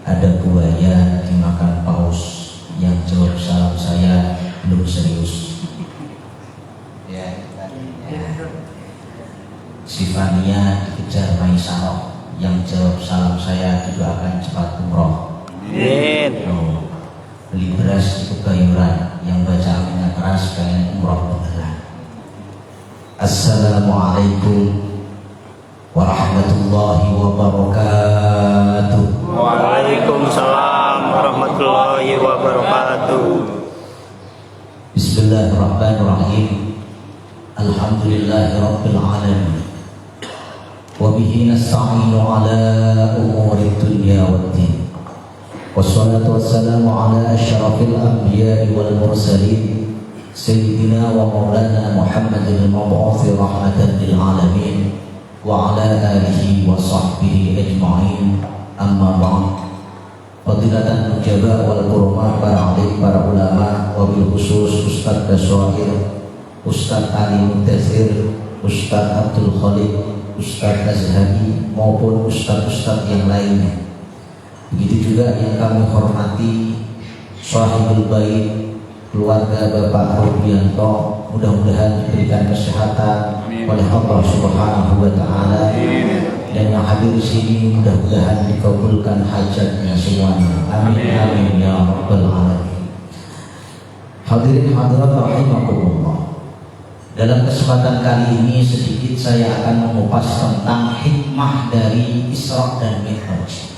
ada buaya dimakan paus. Yang jawab salam saya belum serius. Ya. Si Fania dikejar Maisaro. Yang jawab salam saya didoakan cepat umroh. Amin. Beli beras itu kayuran. Yang baca aminnya keras pengen umroh beneran. Assalamualaikum warahmatullahi wabarakatuh. Waalaikumsalam warahmatullahi wabarakatuh. Bismillahirrahmanirrahim. Alhamdulillahirabbil alamin. Wa bihi nasta'inu ala umuri dunya waddin. Wassalatu wassalamu ala asyrafil anbiya'i wal mursalin sayyidina wa maulana Muhammadil mab'uuts rahmatan lil alamin wa ala alihi wa sahbihi ajma'in. Amma ba'd. Fadilatan nujaba wal kurma, para alim, para ulama, wabil khusus Ustadz Baswahir, Ustadz Ali Muntazir, Ustadz Abdul Khalid, Ustadz Azhari, maupun ustadz-ustadz yang lainnya. Begitu juga yang kami hormati Sahibul Bait, keluarga Bapak Rubianto, mudah-mudahan diberikan kesehatan oleh Allah Subhanahu wa Ta'ala, dan yang hadir di sini mudah-mudahan dikabulkan hajatnya semuanya. Amin amin ya rabbal alamin. Hadirin hadirat rahimakumullah. Dalam kesempatan kali ini sedikit saya akan mengupas tentang hikmah dari Isra dan Mi'raj.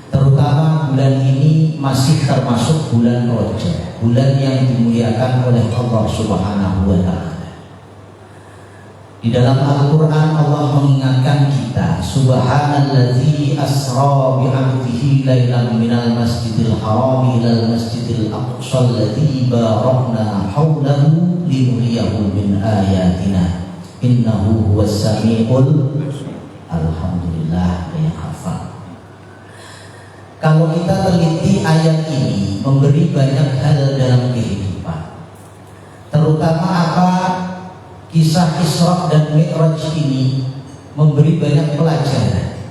Terutama bulan ini masih termasuk bulan Rajab, bulan yang dimuliakan oleh Allah Subhanahu wa Ta'ala. Di dalam Al-Quran Allah mengingatkan kita, Subhanalladzi asra bi'abdihi laylan minal masjidil harami ilal masjidil aqsa alladzi barakna hawlahu linuriyahu min ayatina innahu huwas sami'ul. Alhamdulillah yang hafal. Kalau kita teliti ayat ini memberi banyak hal dalam kehidupan, terutama apa? Kisah Isra dan Mi'raj ini memberi banyak pelajaran.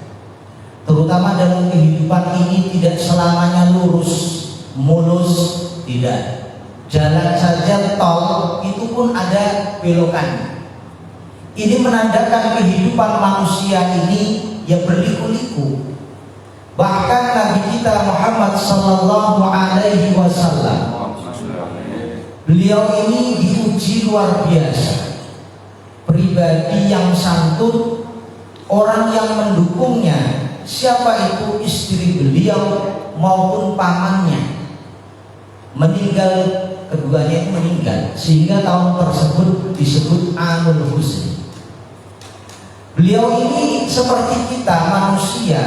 Terutama dalam kehidupan ini tidak selamanya lurus, mulus, tidak. Jalan saja tol itu pun ada belokan. Ini menandakan kehidupan manusia ini yang berliku-liku. Bahkan Nabi kita Muhammad sallallahu alaihi wasallam, beliau ini diuji luar biasa. Pribadi yang santun, orang yang mendukungnya, siapa itu istri beliau maupun pamannya, meninggal, keduanya itu meninggal, sehingga tahun tersebut disebut Amul Huzni. Beliau ini seperti kita manusia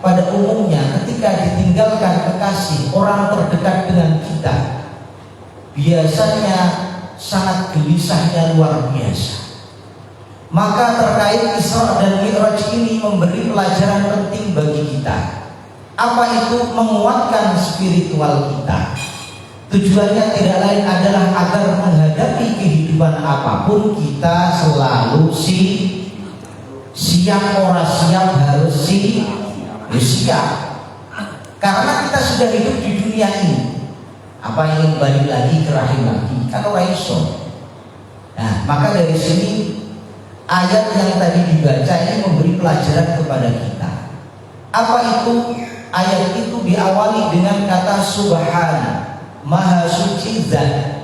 pada umumnya, ketika ditinggalkan kekasih orang terdekat dengan kita, biasanya sangat gelisahnya luar biasa. Maka terkait Isra dan Mi'raj ini memberi pelajaran penting bagi kita. Apa itu? Menguatkan spiritual kita. Tujuannya tidak lain adalah agar menghadapi kehidupan apapun kita selalu siap, ora siap, harus siap. Karena kita sudah hidup di dunia ini. Apa yang balik lagi ke rahim lagi? Kan ora iso. Nah, maka dari sini ayat yang tadi dibaca ini memberi pelajaran kepada kita. Apa itu? Ayat itu diawali dengan kata Subhana, Maha Suci Zat.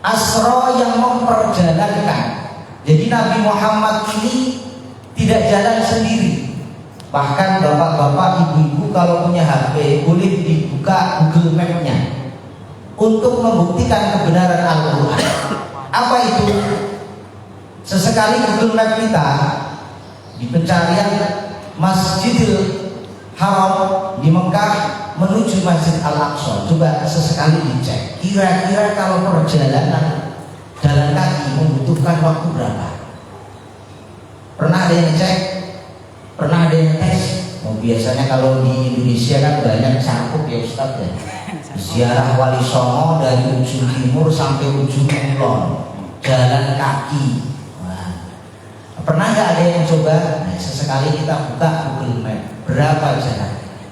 Asra yang memperjalankan. Jadi Nabi Muhammad ini tidak jalan sendiri. Bahkan bapak-bapak, ibu-ibu kalau punya HP boleh dibuka Google Map-nya untuk membuktikan kebenaran Al-Quran. Apa itu? Sesekali Google Map kita di pencarian Masjidil Haram di Mekah menuju Masjid Al-Aqsa, coba sesekali dicek kira-kira kalau perjalanan jalan kaki membutuhkan waktu berapa. Pernah ada yang cek? Pernah ada yang tes? Biasanya kalau di Indonesia kan banyak cakup ya Ustaz ya. Ziarah Wali Songo dari ujung timur sampai ujung kulon, jalan kaki. Pernah nggak ada yang coba? Nah, sesekali kita buka Google Map, berapa jaraknya?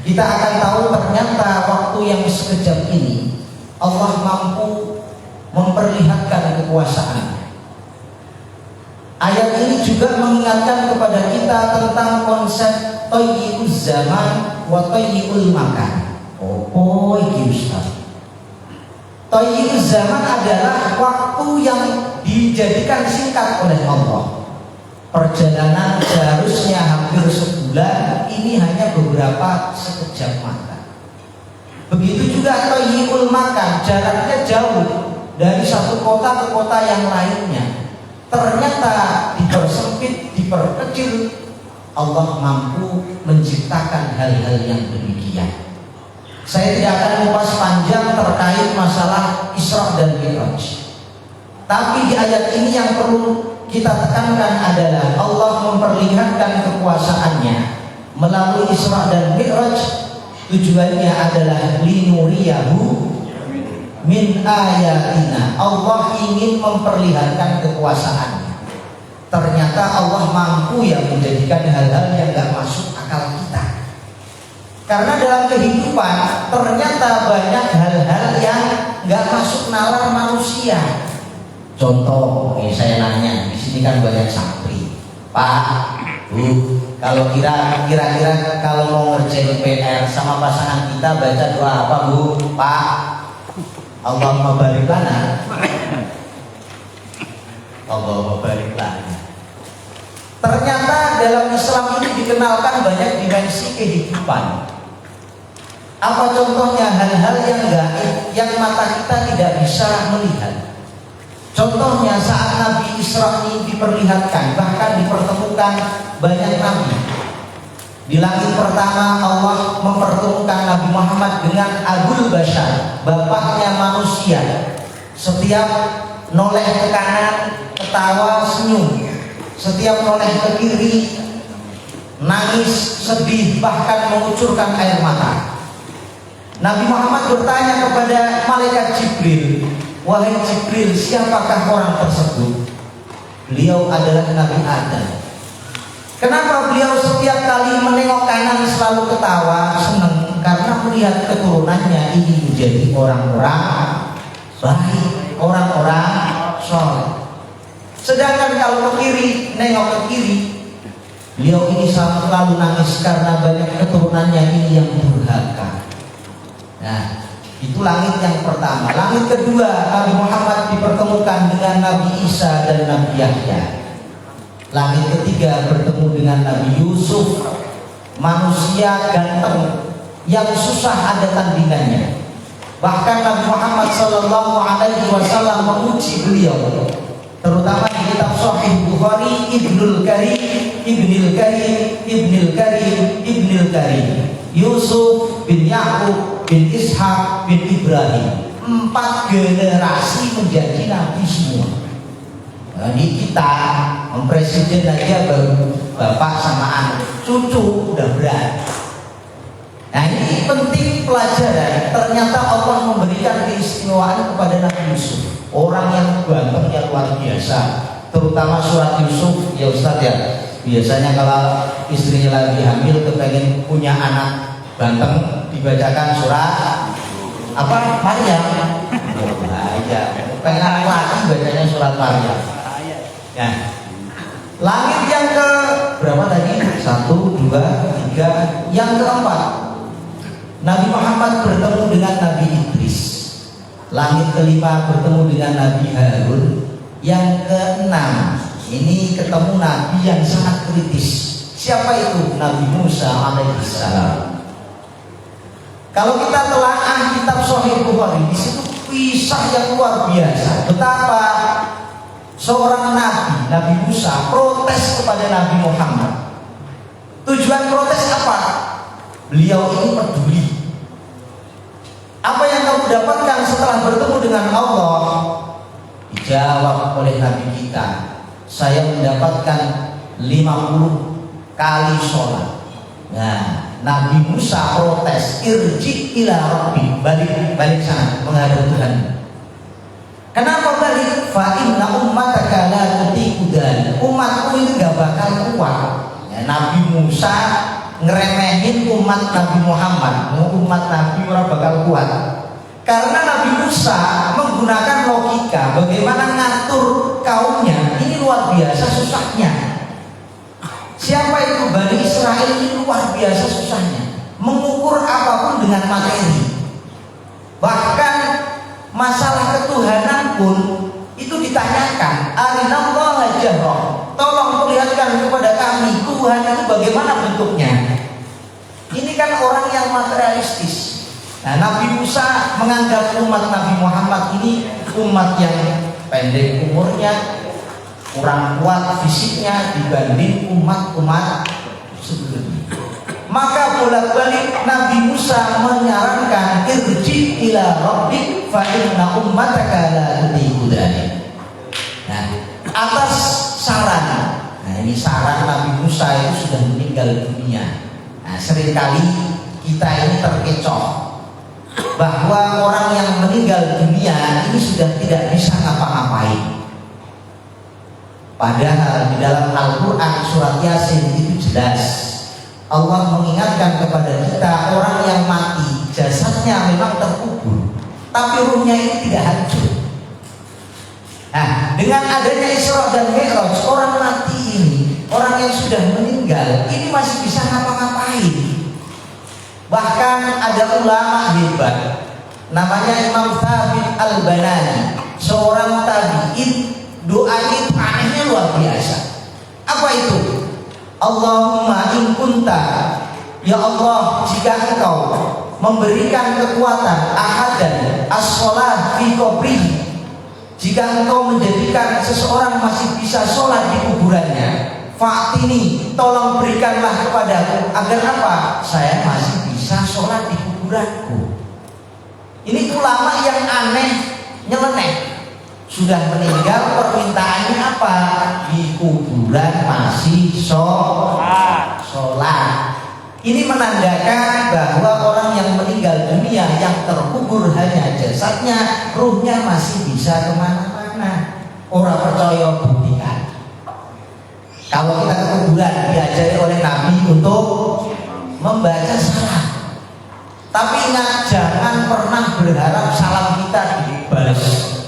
kita akan tahu ternyata waktu yang sekejap ini Allah mampu memperlihatkan kekuasaan. Ayat ini juga mengingatkan kepada kita tentang konsep thayyibuz zaman wa thayyibul makan. Oh, iki Ustaz. Thayyibuz zaman adalah waktu yang dijadikan singkat oleh Allah. Perjalanan seharusnya hampir sebulan, ini hanya beberapa sekejap mata. Begitu juga thayyibul makan, jaraknya jauh dari satu kota ke kota yang lainnya. Ternyata dipersempit, diperkecil, Allah mampu menciptakan hal-hal yang demikian. Saya tidak akan mengupas panjang terkait masalah Isra dan Mi'raj. Tapi di ayat ini yang perlu kita tekankan adalah Allah memperlihatkan kekuasaannya melalui Isra dan Mi'raj. Tujuannya adalah linuriyahu min ayatina. Allah ingin memperlihatkan kekuasaannya. Ternyata Allah mampu yang menjadikan hal-hal yang gak masuk akal kita. Karena dalam kehidupan ternyata banyak hal-hal yang gak masuk nalar manusia. Contoh, saya nanya, di sini kan banyak santri, Pak, Bu, kalau kira-kira kalau mau ngerjain PR sama pasangan kita baca doa apa, Bu? Pak, Allahumma barik lana. Allahumma barik lana. Ternyata dalam Islam ini dikenalkan banyak dimensi kehidupan. Apa contohnya? Hal-hal yang gaib yang mata kita tidak bisa melihat. Contohnya saat Nabi Isra ini diperlihatkan, bahkan dipertemukan banyak nabi. Di langit pertama Allah mempertemukan Nabi Muhammad dengan Abul Bashar, bapaknya manusia. Setiap noleh ke kanan, ketawa, senyum. Setiap noleh ke kiri, nangis, sedih, bahkan mengucurkan air mata. Nabi Muhammad bertanya kepada malaikat Jibril, wahai Jibril, siapakah orang tersebut? Beliau adalah Nabi Adam. Kenapa beliau setiap kali menengok kanan selalu ketawa, senang? Karena melihat keturunannya ini menjadi orang-orang baik, orang-orang soleh. Sedangkan kalau ke kiri, nengok ke kiri, beliau ini selalu nangis karena banyak keturunannya ini yang durhaka. Nah, itu langit yang pertama. Langit kedua, Nabi Muhammad dipertemukan dengan Nabi Isa dan Nabi Yahya. Langit ketiga bertemu dengan Nabi Yusuf, manusia ganteng yang susah ada tandingannya. Bahkan Nabi Muhammad SAW memuji beliau, terutama di kitab Sahih Bukhari, Ibnul Karim, Yusuf bin Yakub bin Ishak bin Ibrahim. 4 generasi menjadi nabi semua. Nah, ini kita presiden aja baru bapak sama anak, cucu udah berat. Nah, ini penting pelajaran. Ternyata Allah memberikan keistimewaan kepada Nabi Yusuf, orang yang gantengnya luar biasa. Terutama surat Yusuf, ya Ustadz ya. Biasanya kalau istrinya lagi hamil kepengen punya anak ganteng, dibacakan surat apa? Maryam. Bahaya. Pengen anak lagi bacanya surat Maryam. Ya. Langit yang ke berapa tadi? 1, 2, 3. Yang keempat, Nabi Muhammad bertemu dengan Nabi Idris. Langit kelima bertemu dengan Nabi Harun. Yang keenam, ini ketemu Nabi yang sangat kritis. Siapa itu? Nabi Musa alaihissalam. Kalau kita telaah kitab Sahih Bukhari, di situ kisah yang luar biasa. Betapa seorang nabi, Nabi Musa, protes kepada Nabi Muhammad. Tujuan protes apa? Beliau ini peduli. Apa yang kamu dapatkan setelah bertemu dengan Allah? Dijawab oleh Nabi kita, saya mendapatkan 50 kali sholat. Nah, Nabi Musa protes, irji ila rabbi, balik sana menghadap Tuhan. Kenapa balik? Fa inna ummataka la tutiqu dzalik. Umatku ini gak bakal kuat. Ya, Nabi Musa ngeremehin umat Nabi Muhammad, umat Nabi ora bakal kuat. Karena Nabi Musa menggunakan logika bagaimana ngatur kaumnya, ini luar biasa susahnya. Siapa itu Bani Israel ini luar biasa susahnya, mengukur apapun dengan materi. Bahkan masalah ketuhanan pun itu ditanyakan, arinallaha jahra, tolong perlihatkan kepada kami Tuhan itu bagaimana bentuknya. Ini kan orang yang materialistis. Nah, Nabi Musa menganggap umat Nabi Muhammad ini umat yang pendek umurnya, kurang kuat fisiknya dibanding umat-umat sebelumnya. Maka bolak-balik Nabi Musa menyarankan irji ila rabbik fa inna ummataka la tudiku dzalik. Nah, atas saran, nah ini saran Nabi Musa itu sudah meninggal dunia. Nah, seringkali kita ini terkecoh bahwa orang yang meninggal dunia ini sudah tidak bisa ngapa-ngapain. Padahal di dalam Al-Quran surat Yasin itu jelas Allah mengingatkan kepada kita, orang yang mati jasadnya memang terkubur, tapi ruhnya ini tidak hancur. Nah, dengan adanya Isra dan Mi'raj, orang mati ini, orang yang sudah meninggal ini masih bisa ngapa-ngapain. Bahkan ada ulama hebat namanya Imam Thabit Al-Banani, seorang tabi'in, doanya itu anehnya luar biasa. Apa itu? Allahumma in kunta, ya Allah, jika engkau memberikan kekuatan ahadan as-sholat fi qabrihi, jika engkau menjadikan seseorang masih bisa sholat di kuburannya, fa'tini, tolong berikanlah kepadaku agar apa? Saya masih bisa sholat di kuburanku. Ini ulama yang aneh, nyeleneh. Sudah meninggal, permintaannya apa? Di kuburan masih sholat. Ini menandakan bahwa orang yang meninggal dunia, yang terkubur hanya jasadnya, ruhnya masih bisa kemana-mana. Orang percaya buktikan. Kalau kita ke kuburan diajari oleh Nabi untuk membaca salam. Tapi ingat, jangan pernah berharap salam kita dibalas.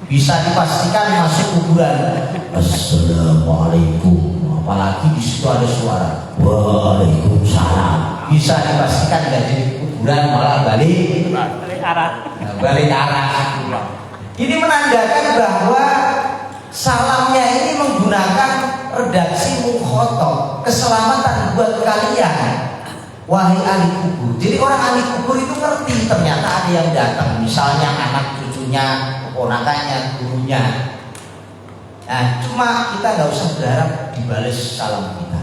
Bisa dipastikan masuk kuburan, assalamualaikum, apalagi di situ ada suara waalaikumsalam, bisa dipastikan nggak jadi kuburan, malah balik arah. Ini menandakan bahwa salamnya ini menggunakan redaksi mukhotob, keselamatan buat kalian wahai ahli kubur. Jadi orang ahli kubur itu ngerti ternyata ada yang datang, misalnya anak cucunya, keponakannya, gurunya. Nah, cuma kita nggak usah berharap dibales salam kita.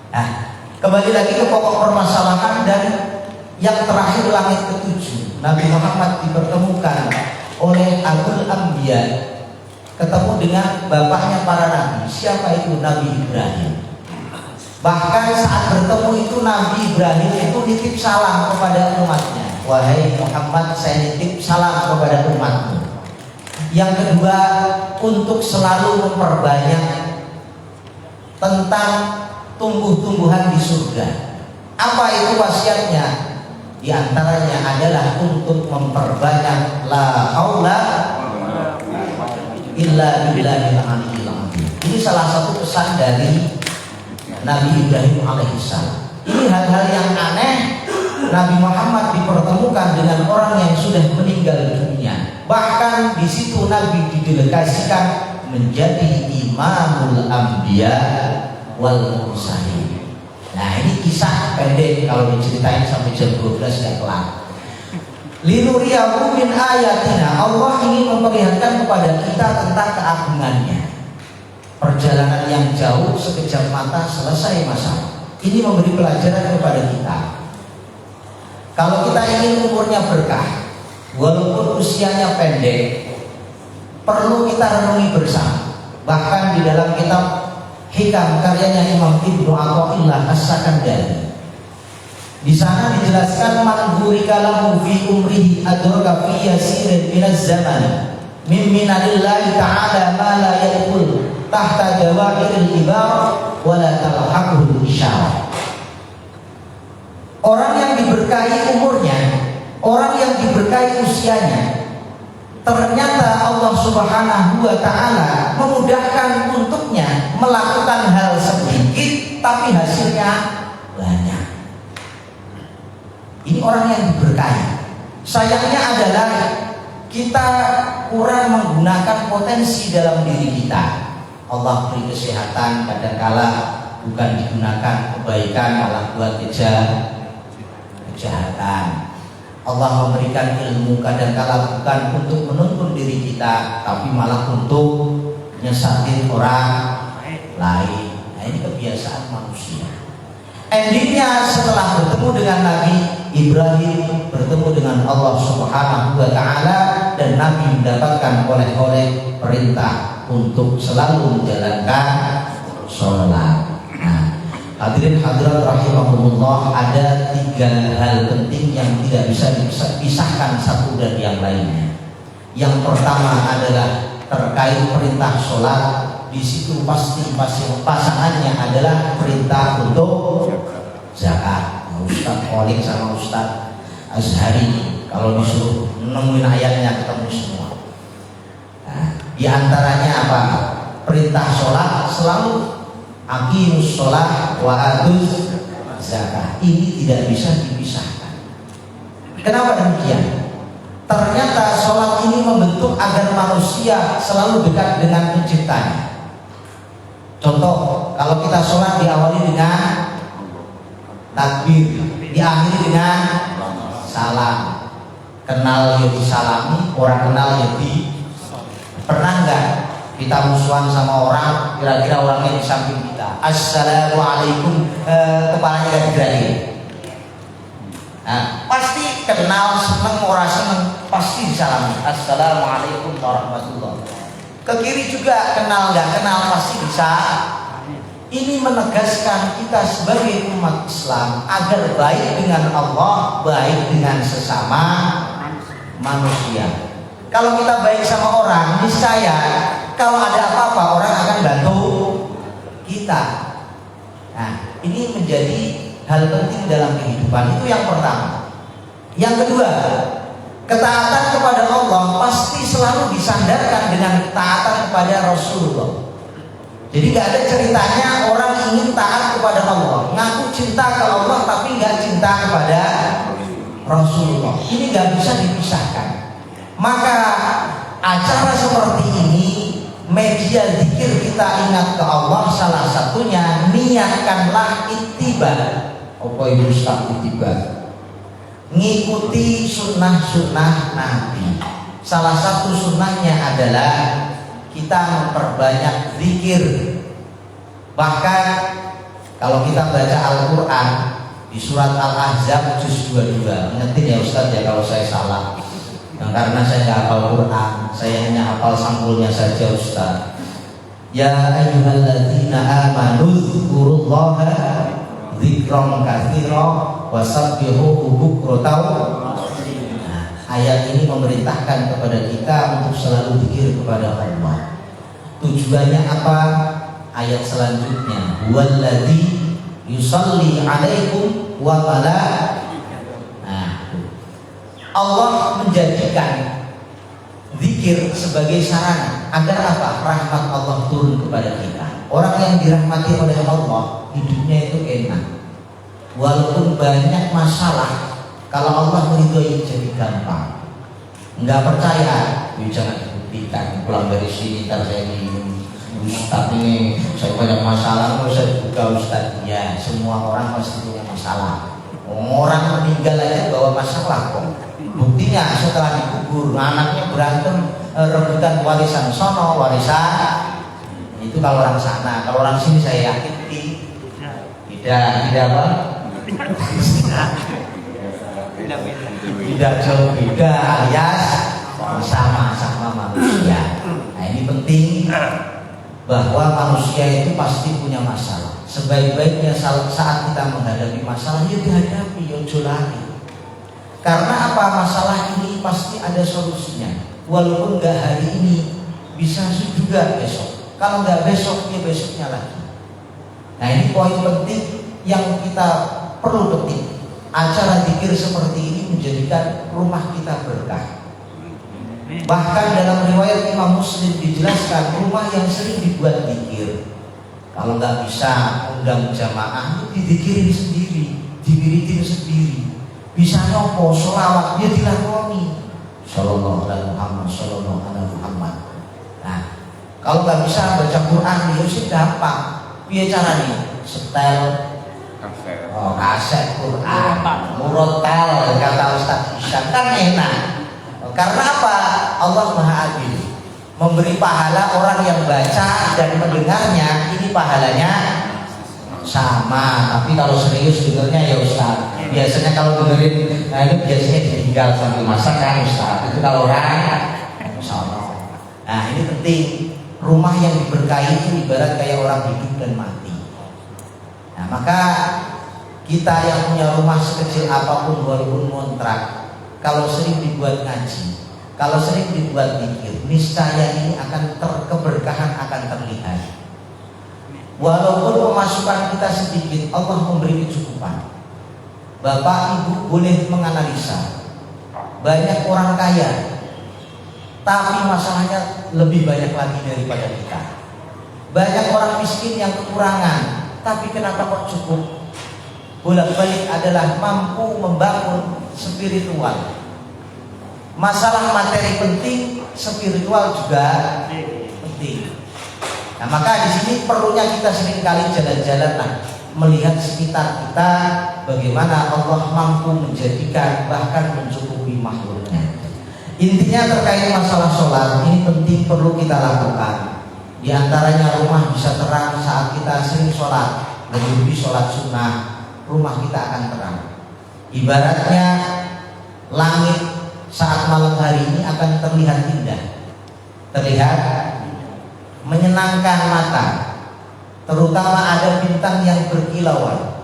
Nah, kembali lagi ke pokok permasalahan dan yang terakhir, langit ketujuh. Nabi Muhammad dipertemukan oleh Abul Anbiya, ketemu dengan bapaknya para nabi. Siapa itu? Nabi Ibrahim. Bahkan saat bertemu itu Nabi Ibrahim itu nitip salam kepada umatnya. Wahai Muhammad, saya nitip salam kepada umatmu. Yang kedua, untuk selalu memperbanyak tentang tumbuh-tumbuhan di surga. Apa itu wasiatnya? Di antaranya adalah untuk memperbanyak la haula illa billahil aliyyil azim. Ini salah satu pesan dari Nabi Ibrahim alaihissalam. Ini hal-hal yang aneh. Nabi Muhammad dipertemukan dengan orang yang sudah meninggal dunia. Bahkan di situ Nabi didelegasikan menjadi imamul anbiya wal mursalin. Nah, ini kisah pendek, kalau diceritain sampai jam 12 nggak kelar. Linuriyahu min ayatina, Allah ingin memperlihatkan kepada kita tentang keagungannya. Perjalanan yang jauh, sekejap mata selesai masalah. Ini memberi pelajaran kepada kita. Kalau kita ingin umurnya berkah, walaupun usianya pendek, perlu kita renungi bersama. Bahkan di dalam kitab Hikam karyanya Imam Ibnu Athaillah As-Sakandari, di sana dijelaskan man burika lahu fi umrihi adraka fi yasirin minaz zaman min minadillahi ta'ala ma la yaqul tahta jawahiril ibar wa la talhaqul isyarah. Orang yang diberkahi umurnya, orang yang diberkahi usianya, ternyata Allah Subhanahu wa Ta'ala memudahkan untuknya melakukan hal sedikit tapi hasilnya banyak. Ini orang yang diberkahi. Sayangnya adalah kita kurang menggunakan potensi dalam diri kita. Allah beri kesehatan, kadangkala bukan digunakan kebaikan malah buat kejahatan. Allah memberikan ilmu kadangkala bukan untuk menuntun diri kita, tapi malah untuk nyesatin orang lain. Nah, ini kebiasaan manusia. Endingnya setelah bertemu dengan Nabi Ibrahim, bertemu dengan Allah Subhanahu wa Ta'ala, dan Nabi mendapatkan oleh perintah untuk selalu menjalankan sholat. Hadirin hadirat rahimahumullah, ada 3 hal penting yang tidak bisa dipisahkan satu dari yang lainnya. Yang pertama adalah terkait perintah sholat. Di situ pasti pasangannya adalah perintah untuk zakat. Ustaz Kholik sama Ustaz Azhari kalau disuruh nemuin ayatnya ketemu semua. Nah, di antaranya apa? Perintah sholat selalu aqimus sholat wa atuz zakat. Ini tidak bisa dipisahkan. Kenapa demikian? Ternyata sholat ini membentuk agar manusia selalu dekat dengan penciptanya. Contoh, kalau kita sholat diawali dengan takbir, diakhiri dengan salam. Kenal ya disalami, orang kenal ya di. Pernah nggak kita musuhan sama orang, kira-kira orangnya di samping kita, assalamualaikum, kepalanya gak digerakin? Nah, pasti kenal, seneng, orang seneng, pasti disalami, assalamualaikum warahmatullahi wabarakatuh. Ke kiri juga kenal gak kenal pasti bisa. Ini menegaskan kita sebagai umat Islam agar baik dengan Allah, baik dengan sesama manusia. Kalau kita baik sama orang, niscaya kalau ada apa-apa orang akan bantu kita. Nah, ini menjadi hal penting dalam kehidupan. Itu yang pertama. Yang kedua, ketaatan kepada Allah pasti selalu disandarkan dengan ketaatan kepada Rasulullah. Jadi gak ada ceritanya orang ingin taat kepada Allah, ngaku cinta ke Allah tapi gak cinta kepada Rasulullah. Ini gak bisa dipisahkan. Maka acara seperti ini, media zikir kita ingat ke Allah, salah satunya niatkanlah ittiba. Apa itu Ustaz ittiba? Ngikuti sunnah-sunnah Nabi. Salah satu sunnahnya adalah kita memperbanyak zikir. Bahkan kalau kita baca Al-Quran di surat Al-Ahzab juz 22, ingetin ya Ustaz ya kalau saya salah. Karena saya nggak hafal Quran, saya hanya hafal sampulnya saja Ustaz. Ya ayyuhalladzina amanu dzkurullaha dzikran katsira wasabbihuhu bukratan. Ayat ini memerintahkan kepada kita untuk selalu zikir kepada Allah. Tujuannya apa? Ayat selanjutnya, huwallazi yusalli 'alaikum wa malaikatuhu. Allah menjadikan zikir sebagai sarana agar apa? Rahmat Allah turun kepada kita. Orang yang dirahmati oleh Allah hidupnya itu enak. Walaupun banyak masalah, kalau Allah meridhoi jadi gampang. Enggak percaya, jangan dibuktikan. Pulang dari sini ntar saya di Ustaz ini saya banyak masalah, mau saya buka Ustaz. Ya, semua orang pasti punya masalah. Orang meninggal aja bawa masalah kok. Buktinya setelah dikubur anaknya berantem rebutan warisan sono, warisan itu kalau orang sana. Kalau orang sini saya yakin tidak apa? Tidak jauh beda alias sama-sama manusia. Nah, ini penting bahwa manusia itu pasti punya masalah. Sebaik-baiknya saat kita menghadapi masalah ya dihadapi, ojo lari. Karena apa? Masalah ini pasti ada solusinya. Walaupun nggak hari ini, bisa juga besok. Kalau nggak besok, ya besoknya lagi. Nah, ini poin penting yang kita perlu petik. acara zikir seperti ini menjadikan rumah kita berkah. Bahkan dalam riwayat Imam Muslim dijelaskan rumah yang sering dibuat zikir, kalau nggak bisa undang jamaah, dizikirin sendiri, diwiritin sendiri. Bisa nyopo, sholawat dia dilakoni. Sallallahu alaihi Muhammad, sallallahu alaihi Muhammad. Nah, kalau nggak bisa baca Quran, ya sih gampang. Biar caranya setel, kaset Quran, murotal kata Ustaz Isyam kan enak. Karena apa? Allah Maha Adil, memberi pahala orang yang baca dan mendengarnya, ini pahalanya sama. Tapi kalau serius dengernya ya Ustaz, biasanya kalau dengerin, nah itu biasanya ditinggal sambil masak kan Ustaz. Itu kalau orang sama. Nah ini penting, rumah yang diberkahi itu ibarat kayak orang hidup dan mati. Nah maka kita yang punya rumah sekecil apapun walaupun kontrak, kalau sering dibuat ngaji, kalau sering dibuat zikir, niscaya ini akan keberkahan akan terlihat. Walaupun pemasukan kita sedikit, Allah memberi kecukupan. Bapak Ibu boleh menganalisa, banyak orang kaya, tapi masalahnya lebih banyak lagi daripada kita. Banyak orang miskin yang kekurangan, tapi kenapa kok cukup? Bolak-balik adalah mampu membangun spiritual. Masalah materi penting, spiritual juga penting. Nah maka di sini perlunya kita seringkali jalan-jalan melihat sekitar kita, bagaimana Allah mampu menjadikan bahkan mencukupi makhluknya. Intinya terkait masalah sholat ini penting, perlu kita lakukan. Di antaranya rumah bisa terang saat kita sering sholat, lebih sholat sunnah, rumah kita akan terang. Ibaratnya langit saat malam hari ini akan terlihat indah, terlihat menyenangkan mata, terutama ada bintang yang berkilauan.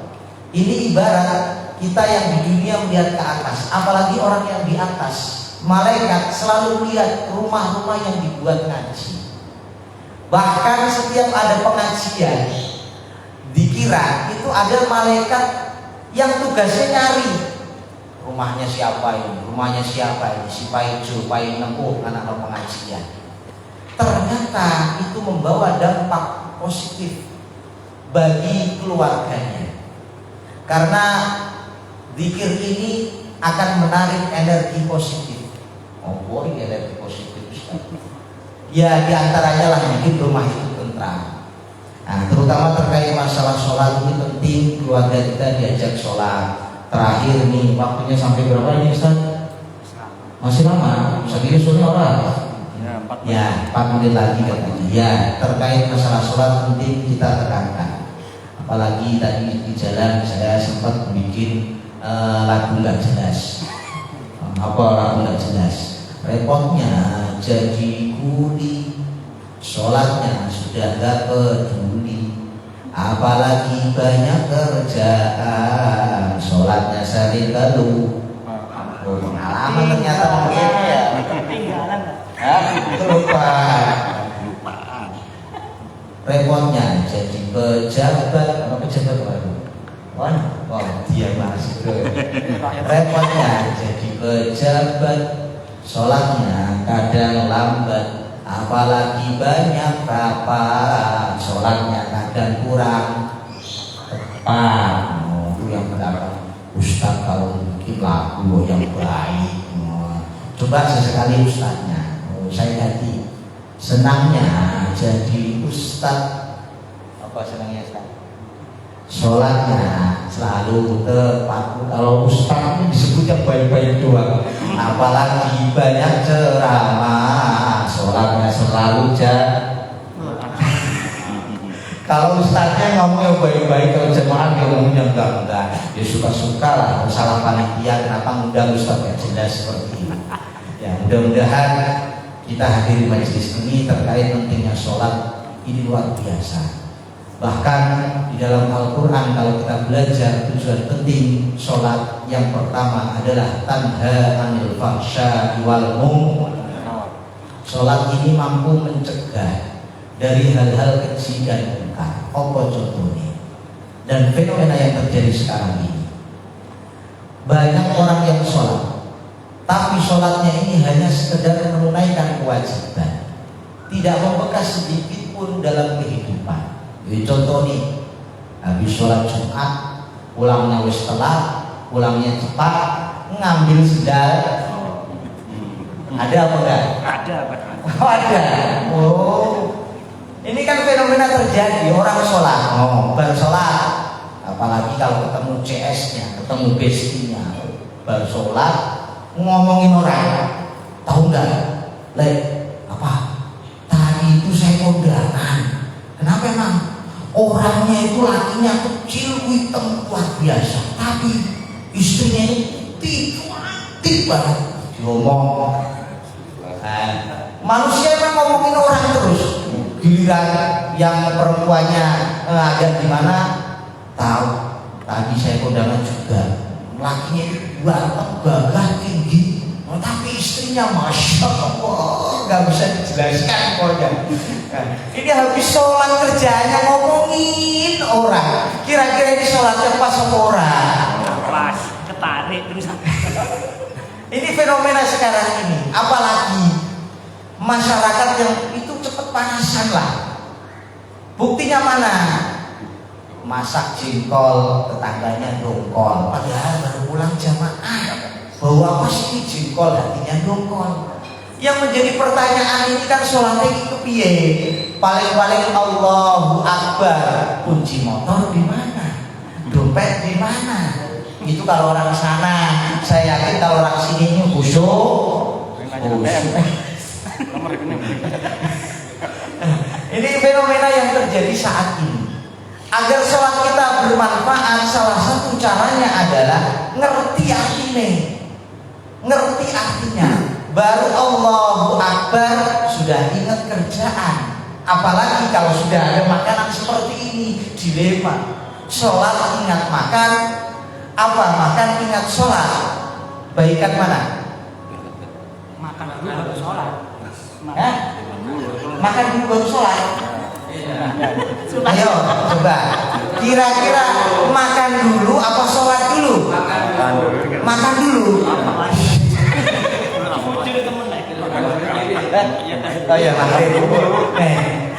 Ini ibarat kita yang di dunia melihat ke atas, apalagi orang yang di atas. Malaikat selalu melihat rumah-rumah yang dibuat ngaji. Bahkan setiap ada pengajian, dikira itu ada malaikat yang tugasnya nyari rumahnya siapa ini, rumahnya siapa ini, si Paijo, Painempuh, anak pengajian. Ternyata itu membawa dampak positif bagi keluarganya, karena zikir ini akan menarik energi positif. Oh boleh energi positif Ustaz. Ya diantaranya lah bikin rumah itu tentram. Nah terutama terkait masalah sholat ini penting, keluarga kita diajak sholat. Terakhir nih waktunya sampai berapa ini Ustaz? Masih lama, saya kira sudah orang. Ya 4 menit lagi katanya. Ya terkait masalah sholat penting kita tekankan. Apalagi tadi di jalan saya sempat bikin lagu nggak jelas. Apa lagu nggak jelas? Repotnya jadi kuli, sholatnya sudah gak peduli, apalagi banyak kerjaan, sholatnya sering keluh. Pengalaman ternyata ya. Kelupaan. Repotnya jadi pejabat, apa pejabat baru? Oh dia masih repotnya jadi pejabat, sholatnya kadang lambat, apalagi banyak rapat, sholatnya kadang kurang tepat. Itu yang mendapat Ustaz kalau bikin lagu yang baik. Coba sesekali Ustaznya, saya ganti. Senangnya jadi Ustaz. Apa senangnya Ustaz? Sholatnya selalu tepat. Kalau Ustaz ini disebutnya baik-baik doang, apalagi banyak ceramah, sholatnya selalu Kalau Ustaznya ngomongnya baik-baik, kalau jemaah dia ngomongnya enggak, dia suka-suka lah. Salah panitia kenapa ngundang Ustaz yang jelas seperti ini. Ya mudah-mudahan kita hadiri majelis ini terkait pentingnya sholat ini luar biasa. Bahkan di dalam Al-Quran kalau kita belajar tujuan penting sholat, yang pertama adalah tanha anil fahsya wal munkar. Sholat ini mampu mencegah dari hal-hal keji dan munkar. Apa contohnya? Dan fenomena yang terjadi sekarang ini, Banyak orang yang sholat, tapi sholatnya ini hanya sekedar menunaikan kewajiban, tidak membekas sedikit pun dalam kehidupan. Jadi contoh nih, habis sholat Jumat, pulangnya wis telat, pulangnya cepat, ngambil sendal. Ada apa enggak? Ada, Pak. Oh, ada. Oh, ini kan fenomena terjadi, orang sholat, baru sholat, apalagi kalau ketemu CS-nya, ketemu bestinya, baru sholat, ngomongin orang, tahu nggak? Apa? Tadi itu saya kondangan. Kenapa emang? Orangnya itu lakinya kecil, hitam, luar biasa, tapi istrinya itu cantik banget. Diomong. Manusia emang ngomongin orang terus. Giliran yang perempuannya agak gimana, tahu tadi saya kondangan juga, lakinya itu ganteng, gagah, tinggi, tapi istrinya masya Allah nggak bisa dijelaskan pokoknya. Ini habis sholat kerjanya ngomongin orang, kira-kira ini sholatnya pas apa orang? Pas, ketarik terus. Ini fenomena sekarang ini, apalagi masyarakat yang itu cepet panasan lah. Buktinya mana? Masak jengkol, tetangganya dongkol, padahal baru pulang jamaah. Bawa apa sih jengkol, hatinya dongkol. Yang menjadi pertanyaan ini kan sholatnya itu piye? Paling-paling Allahu Akbar, kunci motor di mana? Dompet di mana? Itu kalau orang sana. Saya yakin kalau orang sini khusyuk. Ini fenomena yang terjadi saat ini. Agar sholat kita bermanfaat, salah satu caranya adalah ngerti artinya. Ngerti artinya. Baru Allahu Akbar sudah ingat kerjaan. Apalagi kalau sudah ada makanan seperti ini, dilema. Sholat ingat makan, apa makan ingat sholat? Baikan mana? Makan dulu baru sholat. Makan dulu baru sholat. Ayo coba. Kira-kira makan dulu apa sholat dulu? Makan dulu. Oh iya,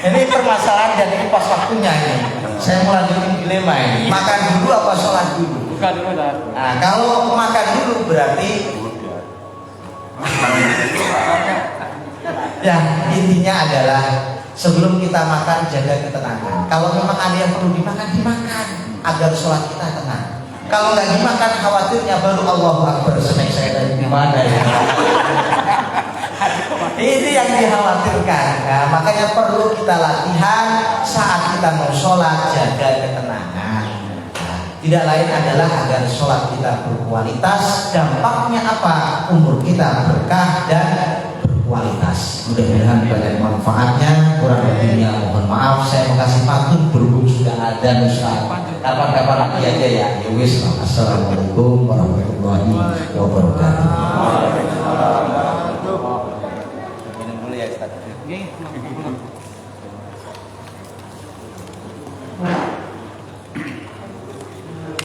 ini permasalahan dan ini pas waktunya ini. Saya mau lanjutin dilema ini. Makan dulu apa sholat dulu? Bukan dulu, Nah, kalau makan dulu berarti ya intinya adalah sebelum kita makan jaga ketenangan. Kalau memang ada yang perlu dimakan, dimakan agar sholat kita tenang. Kalau nggak dimakan, khawatirnya baru Allahu Akbar, snack saya dari mana ya? Ini yang dikhawatirkan. Nah, makanya perlu kita latihan saat kita mau sholat, jaga ketenangan. Nah, tidak lain adalah agar sholat kita berkualitas. Dampaknya apa? Umur kita berkah dan berkualitas. Mudah-mudahan banyak manfaatnya. Kurang lebihnya mohon maaf. Saya mau kasih pantun berhubung sudah ada Ustaz. Kapan-kapan lagi aja ya. Ya wis. Assalamualaikum warahmatullahi wabarakatuh.